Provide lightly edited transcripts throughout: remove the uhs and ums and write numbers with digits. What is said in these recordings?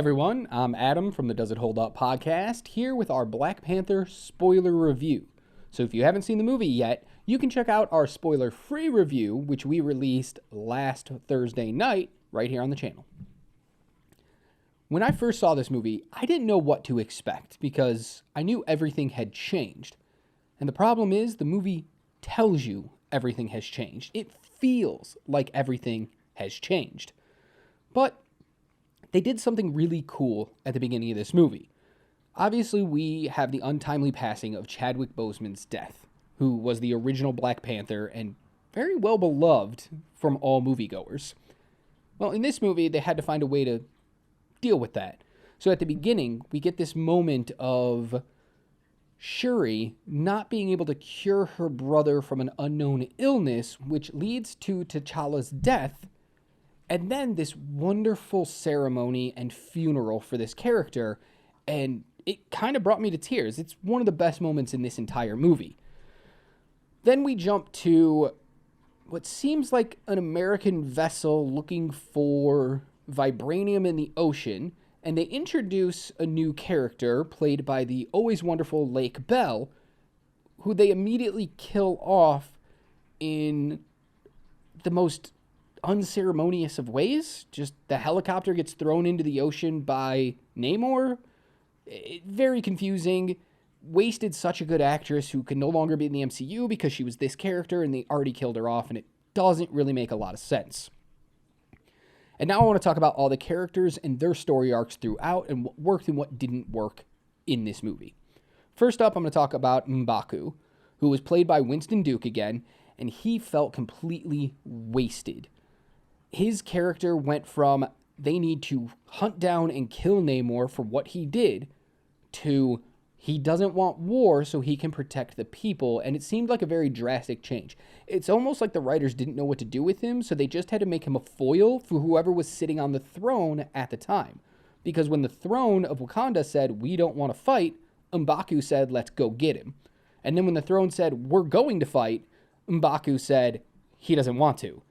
everyone, I'm Adam from the Does It Hold Up podcast, here with our Black Panther spoiler review. So if you haven't seen the movie yet, you can check out our spoiler-free review, which we released last Thursday night, right here on the channel. When I first saw this movie, I didn't know what to expect, because I knew everything had changed. And the problem is, the movie tells you everything has changed. It feels like everything has changed. But they did something really cool at the beginning of this movie. Obviously, we have the untimely passing of Chadwick Boseman's death, who was the original Black Panther and very well beloved from all moviegoers. Well, in this movie, they had to find a way to deal with that. So at the beginning, we get this moment of Shuri not being able to cure her brother from an unknown illness, which leads to T'Challa's death. And then this wonderful ceremony and funeral for this character, and it kind of brought me to tears. It's one of the best moments in this entire movie. Then we jump to what seems like an American vessel looking for vibranium in the ocean, and they introduce a new character played by the always wonderful Lake Bell, who they immediately kill off in the most unceremonious of ways. Just the helicopter gets thrown into the ocean by Namor. Very confusing. Wasted such a good actress who can no longer be in the MCU because she was this character and they already killed her off, and it doesn't really make a lot of sense. And now I want to talk about all the characters and their story arcs throughout and what worked and what didn't work in this movie. First up, I'm going to talk about M'Baku, who was played by Winston Duke again, and he felt completely wasted. His character went from they need to hunt down and kill Namor for what he did to he doesn't want war so he can protect the people, and it seemed like a very drastic change. It's almost like the writers didn't know what to do with him, so they just had to make him a foil for whoever was sitting on the throne at the time. Because when the throne of Wakanda said, we don't want to fight, M'Baku said, let's go get him. And then when the throne said, we're going to fight, M'Baku said, he doesn't want to.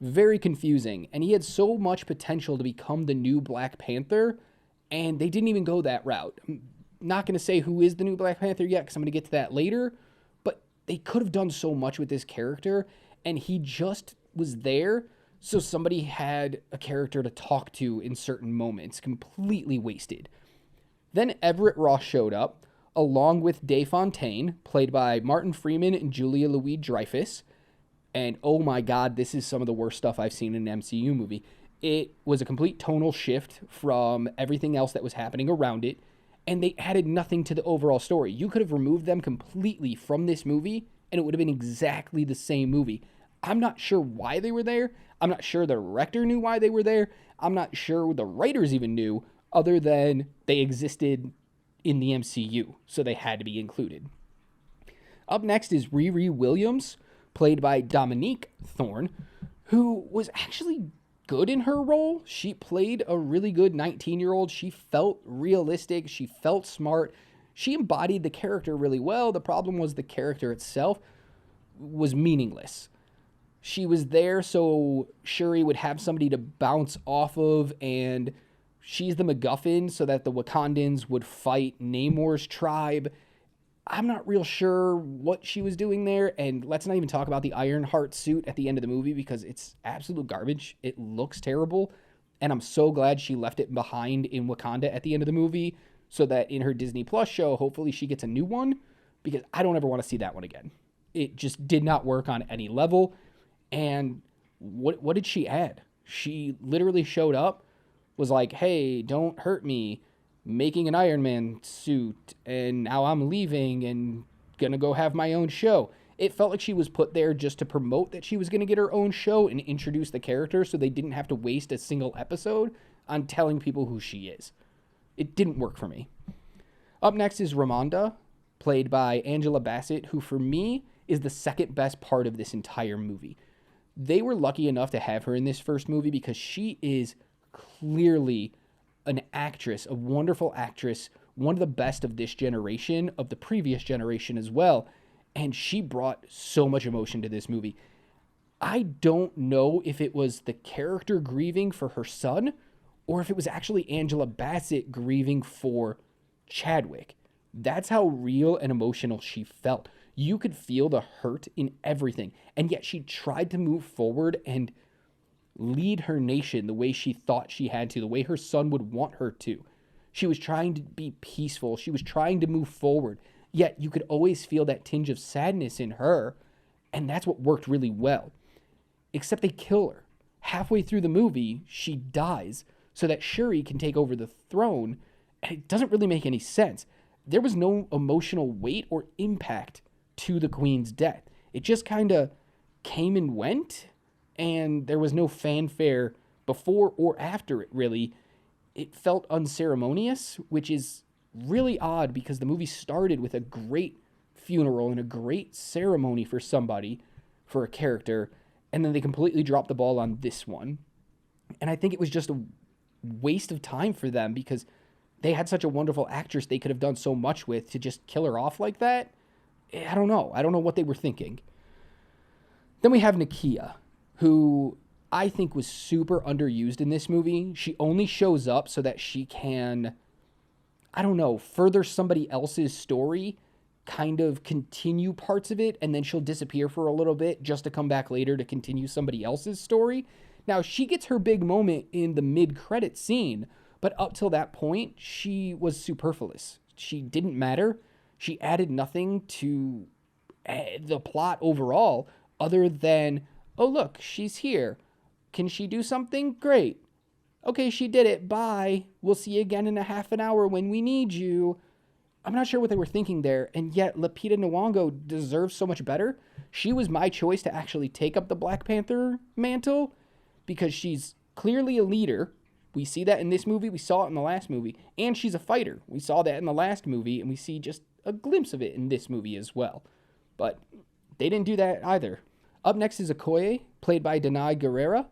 Very confusing, and he had so much potential to become the new Black Panther, and they didn't even go that route. I'm not going to say who is the new Black Panther yet, because I'm going to get to that later, but they could have done so much with this character, and he just was there so somebody had a character to talk to in certain moments. Completely wasted. Then Everett Ross showed up, along with Dave Fontaine, played by Martin Freeman and Julia Louis-Dreyfus. And oh my God, this is some of the worst stuff I've seen in an MCU movie. It was a complete tonal shift from everything else that was happening around it, and they added nothing to the overall story. You could have removed them completely from this movie, and it would have been exactly the same movie. I'm not sure why they were there. I'm not sure the director knew why they were there. I'm not sure the writers even knew, other than they existed in the MCU, so they had to be included. Up next is Riri Williams, played by Dominique Thorne, who was actually good in her role. She played a really good 19-year-old. She felt realistic. She felt smart. She embodied the character really well. The problem was the character itself was meaningless. She was there so Shuri would have somebody to bounce off of, and she's the MacGuffin so that the Wakandans would fight Namor's tribe. I'm not real sure what she was doing there, and let's not even talk about the Ironheart suit at the end of the movie because it's absolute garbage. It looks terrible, and I'm so glad she left it behind in Wakanda at the end of the movie so that in her Disney Plus show, hopefully she gets a new one, because I don't ever want to see that one again. It just did not work on any level, and what did she add? She literally showed up, was like, hey, don't hurt me, making an Iron Man suit, and now I'm leaving and gonna go have my own show. It felt like she was put there just to promote that she was gonna get her own show and introduce the character so they didn't have to waste a single episode on telling people who she is. It didn't work for me. Up next is Ramonda, played by Angela Bassett, who for me is the second best part of this entire movie. They were lucky enough to have her in this first movie because she is clearly an actress, a wonderful actress, one of the best of this generation, of the previous generation as well, and she brought so much emotion to this movie. I don't know if it was the character grieving for her son or if it was actually Angela Bassett grieving for Chadwick. That's how real and emotional she felt. You could feel the hurt in everything, and yet she tried to move forward and lead her nation the way she thought she had to, the way her son would want her to. She was trying to be peaceful. She was trying to move forward, yet you could always feel that tinge of sadness in her, and that's what worked really well. Except they kill her. Halfway through the movie, she dies so that Shuri can take over the throne, and it doesn't really make any sense. There was no emotional weight or impact to the queen's death. It just kind of came and went, and there was no fanfare before or after it, really. It felt unceremonious, which is really odd because the movie started with a great funeral and a great ceremony for somebody, for a character, and then they completely dropped the ball on this one. And I think it was just a waste of time for them because they had such a wonderful actress they could have done so much with. To just kill her off like that, I don't know. I don't know what they were thinking. Then we have Nakia, who I think was super underused in this movie. She only shows up so that she can, I don't know, further somebody else's story, kind of continue parts of it, and then she'll disappear for a little bit just to come back later to continue somebody else's story. Now, she gets her big moment in the mid-credit scene, but up till that point, she was superfluous. She didn't matter. She added nothing to the plot overall other than, oh, look, she's here. Can she do something? Great. Okay, she did it. Bye. We'll see you again in a half an hour when we need you. I'm not sure what they were thinking there, and yet Lupita Nyong'o deserves so much better. She was my choice to actually take up the Black Panther mantle because she's clearly a leader. We see that in this movie. We saw it in the last movie. And she's a fighter. We saw that in the last movie, and we see just a glimpse of it in this movie as well. But they didn't do that either. Up next is Okoye, played by Danai Gurira,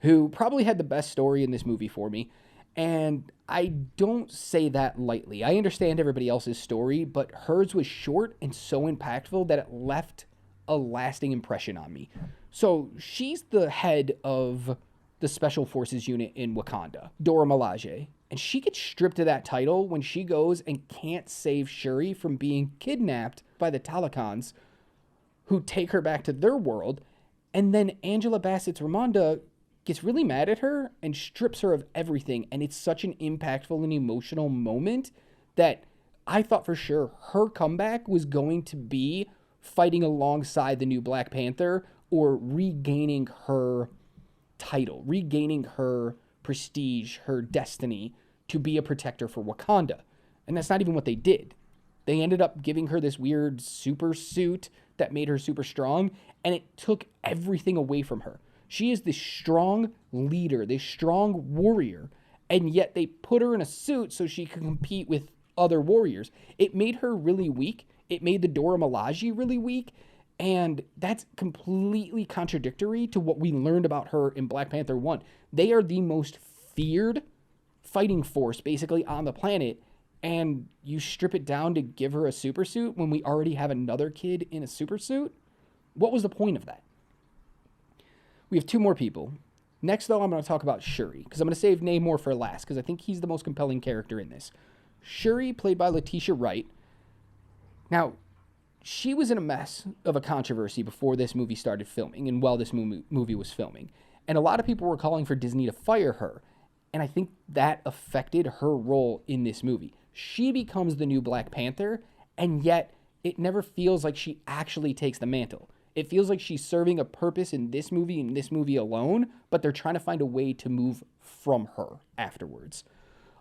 who probably had the best story in this movie for me. And I don't say that lightly. I understand everybody else's story, but hers was short and so impactful that it left a lasting impression on me. So she's the head of the Special Forces unit in Wakanda, Dora Milaje. And she gets stripped of that title when she goes and can't save Shuri from being kidnapped by the Talakans, who take her back to their world. And then Angela Bassett's Ramonda gets really mad at her and strips her of everything. And it's such an impactful and emotional moment that I thought for sure her comeback was going to be fighting alongside the new Black Panther or regaining her title, regaining her prestige, her destiny to be a protector for Wakanda. And that's not even what they did. They ended up giving her this weird super suit that made her super strong, and it took everything away from her. She is this strong leader, this strong warrior, and yet they put her in a suit so she could compete with other warriors. It made her really weak. It made the Dora Milaje really weak, and that's completely contradictory to what we learned about her in Black Panther 1. They are the most feared fighting force, basically, on the planet, and you strip it down to give her a super suit when we already have another kid in a super suit? What was the point of that? We have two more people. Next, though, I'm going to talk about Shuri, because I'm going to save Namor for last, because I think he's the most compelling character in this. Shuri, played by Leticia Wright. Now, she was in a mess of a controversy before this movie started filming, and while this movie was filming. And a lot of people were calling for Disney to fire her, and I think that affected her role in this movie. She becomes the new Black Panther, and yet it never feels like she actually takes the mantle. It feels like she's serving a purpose in this movie and this movie alone, but they're trying to find a way to move from her afterwards.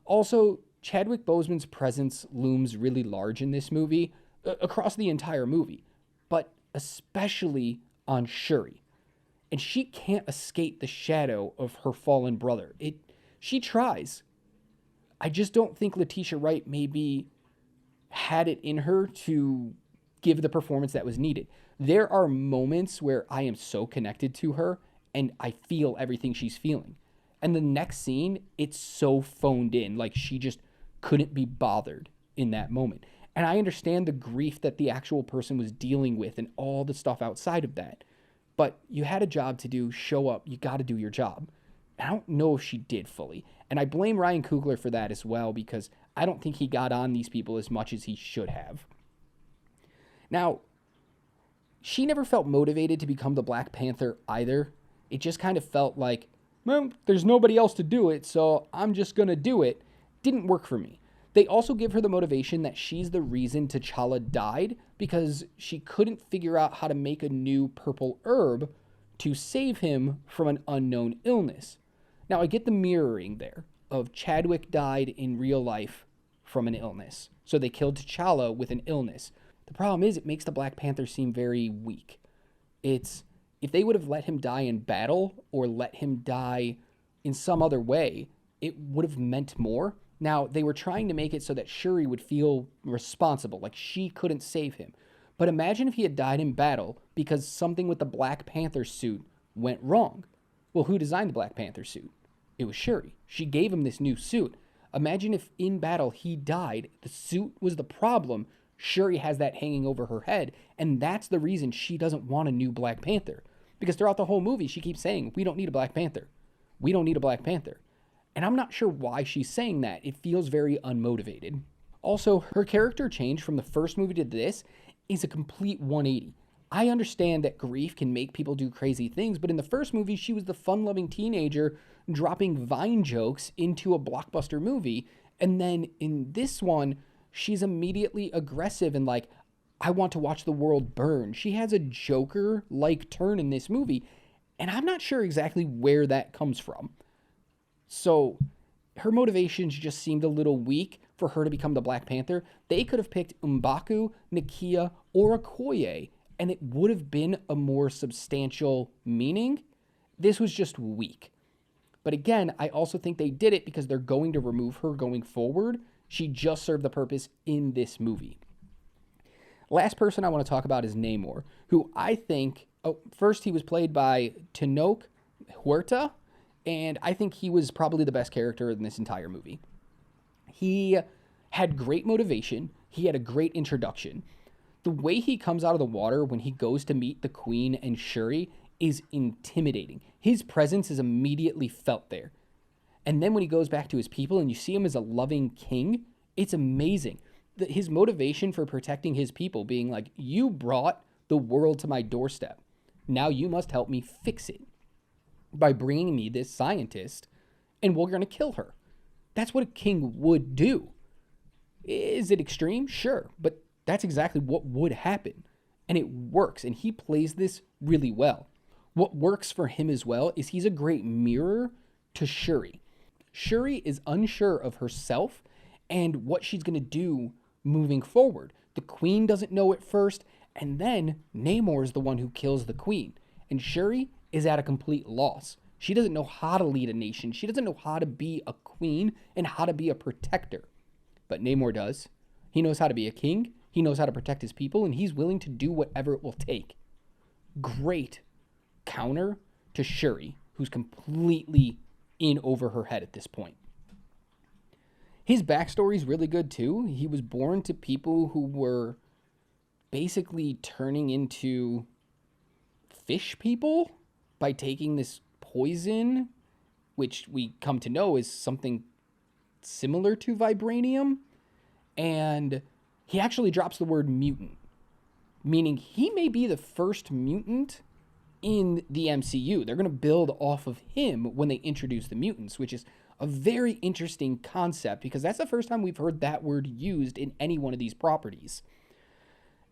Also, Chadwick Boseman's presence looms really large in this movie, across the entire movie, but especially on Shuri. And she can't escape the shadow of her fallen brother. She tries. I just don't think Leticia Wright maybe had it in her to give the performance that was needed. There are moments where I am so connected to her and I feel everything she's feeling. And the next scene, it's so phoned in, like she just couldn't be bothered in that moment. And I understand the grief that the actual person was dealing with and all the stuff outside of that. But you had a job to do, show up, you got to do your job. I don't know if she did fully. And I blame Ryan Coogler for that as well, because I don't think he got on these people as much as he should have. Now, she never felt motivated to become the Black Panther either. It just kind of felt like, well, there's nobody else to do it, so I'm just going to do it. Didn't work for me. They also give her the motivation that she's the reason T'Challa died, because she couldn't figure out how to make a new purple herb to save him from an unknown illness. Now, I get the mirroring there of Chadwick died in real life from an illness. So they killed T'Challa with an illness. The problem is it makes the Black Panther seem very weak. If they would have let him die in battle or let him die in some other way, it would have meant more. Now, they were trying to make it so that Shuri would feel responsible, like she couldn't save him. But imagine if he had died in battle because something with the Black Panther suit went wrong. Well, who designed the Black Panther suit? It was Shuri. She gave him this new suit. Imagine if in battle he died, the suit was the problem, Shuri has that hanging over her head, and that's the reason she doesn't want a new Black Panther. Because throughout the whole movie, she keeps saying, we don't need a Black Panther. We don't need a Black Panther. And I'm not sure why she's saying that. It feels very unmotivated. Also, her character change from the first movie to this is a complete 180. I understand that grief can make people do crazy things, but in the first movie, she was the fun-loving teenager dropping Vine jokes into a blockbuster movie. And then in this one, she's immediately aggressive and like, I want to watch the world burn. She has a Joker-like turn in this movie, and I'm not sure exactly where that comes from. So her motivations just seemed a little weak for her to become the Black Panther. They could have picked M'Baku, Nakia, or Okoye, and it would have been a more substantial meaning. This was just weak. But again, I also think they did it because they're going to remove her going forward. She just served the purpose in this movie. Last person I want to talk about is Namor, who I think, first he was played by Tenoch Huerta, and I think he was probably the best character in this entire movie. He had great motivation. He had a great introduction. The way he comes out of the water when he goes to meet the Queen and Shuri is intimidating. His presence is immediately felt there. And then when he goes back to his people and you see him as a loving king, it's amazing. His motivation for protecting his people being like, you brought the world to my doorstep. Now you must help me fix it by bringing me this scientist, and we're going to kill her. That's what a king would do. Is it extreme? Sure, but that's exactly what would happen. And it works, and he plays this really well. What works for him as well is he's a great mirror to Shuri. Shuri is unsure of herself and what she's going to do moving forward. The Queen doesn't know at first, and then Namor is the one who kills the Queen. And Shuri is at a complete loss. She doesn't know how to lead a nation. She doesn't know how to be a queen and how to be a protector. But Namor does. He knows how to be a king. He knows how to protect his people, and he's willing to do whatever it will take. Great counter to Shuri, who's completely in over her head at this point. His backstory is really good too. He was born to people who were basically turning into fish people by taking this poison, which we come to know is something similar to vibranium. And he actually drops the word mutant, meaning he may be the first mutant in the MCU. They're going to build off of him when they introduce the mutants, which is a very interesting concept because that's the first time we've heard that word used in any one of these properties.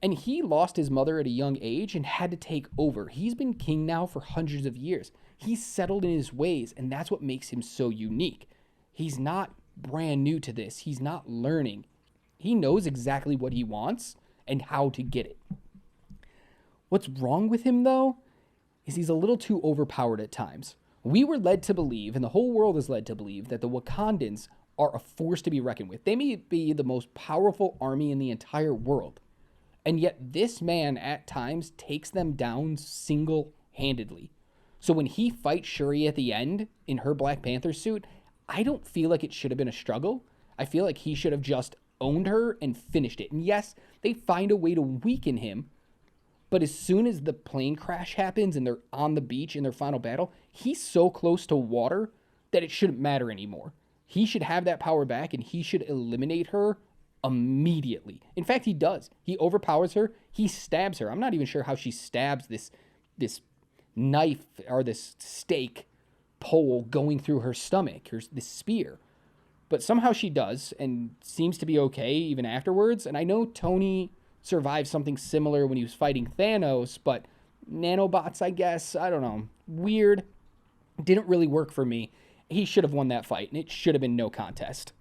And he lost his mother at a young age and had to take over. He's been king now for hundreds of years. He's settled in his ways, and that's what makes him so unique. He's not brand new to this. He's not learning. He knows exactly what he wants and how to get it. What's wrong with him, though, is he's a little too overpowered at times. We were led to believe, and the whole world is led to believe, that the Wakandans are a force to be reckoned with. They may be the most powerful army in the entire world. And yet this man at times takes them down single-handedly. So when he fights Shuri at the end in her Black Panther suit, I don't feel like it should have been a struggle. I feel like he should have just owned her and finished it. And yes, they find a way to weaken him, But as soon as the plane crash happens and they're on the beach in their final battle, he's so close to water that it shouldn't matter anymore. He should have that power back and he should eliminate her immediately. In fact, he does. He overpowers her. He stabs her. I'm not even sure how she stabs this knife or this stake pole going through her stomach, or this spear. But somehow she does and seems to be okay even afterwards. And I know Tony survived something similar when he was fighting Thanos, but nanobots, I guess, I don't know. Weird. Didn't really work for me. He should have won that fight, and it should have been no contest.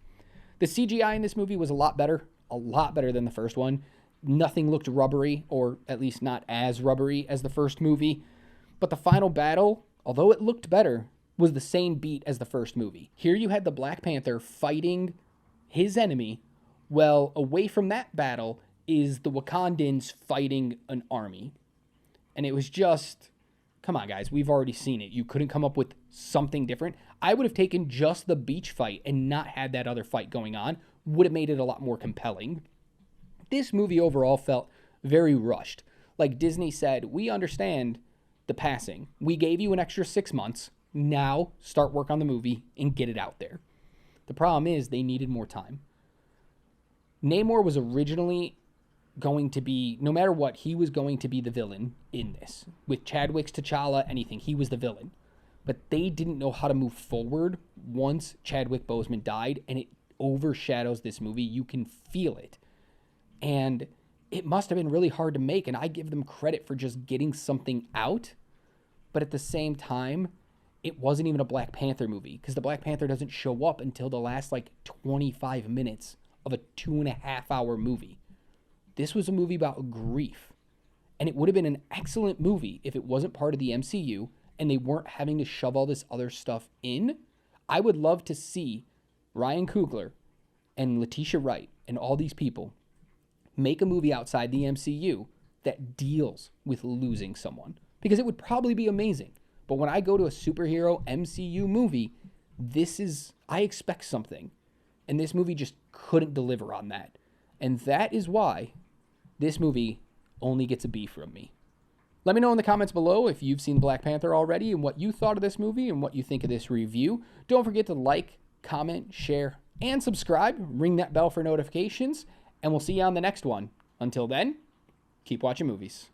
The CGI in this movie was a lot better than the first one. Nothing looked rubbery, or at least not as rubbery as the first movie. But the final battle, although it looked better, was the same beat as the first movie. Here you had the Black Panther fighting his enemy, well, away from that battle is the Wakandans fighting an army. And it was just, come on, guys, we've already seen it. You couldn't come up with something different. I would have taken just the beach fight and not had that other fight going on. Would have made it a lot more compelling. This movie overall felt very rushed. Like Disney said, we understand the passing. We gave you an extra 6 months. Now start work on the movie and get it out there. The problem is they needed more time. Namor was originally going to be, no matter what, he was going to be the villain in this. With Chadwick's T'Challa, anything, he was the villain. But they didn't know how to move forward once Chadwick Boseman died, and it overshadows this movie. You can feel it. And it must have been really hard to make, and I give them credit for just getting something out. But at the same time, it wasn't even a Black Panther movie, because the Black Panther doesn't show up until the last, 25 minutes of a 2.5-hour movie. This was a movie about grief. And it would have been an excellent movie if it wasn't part of the MCU and they weren't having to shove all this other stuff in. I would love to see Ryan Coogler and Leticia Wright and all these people make a movie outside the MCU that deals with losing someone, because it would probably be amazing. But when I go to a superhero MCU movie, I expect something. And this movie just couldn't deliver on that. And that is why this movie only gets a B from me. Let me know in the comments below if you've seen Black Panther already and what you thought of this movie and what you think of this review. Don't forget to like, comment, share, and subscribe. Ring that bell for notifications. And we'll see you on the next one. Until then, keep watching movies.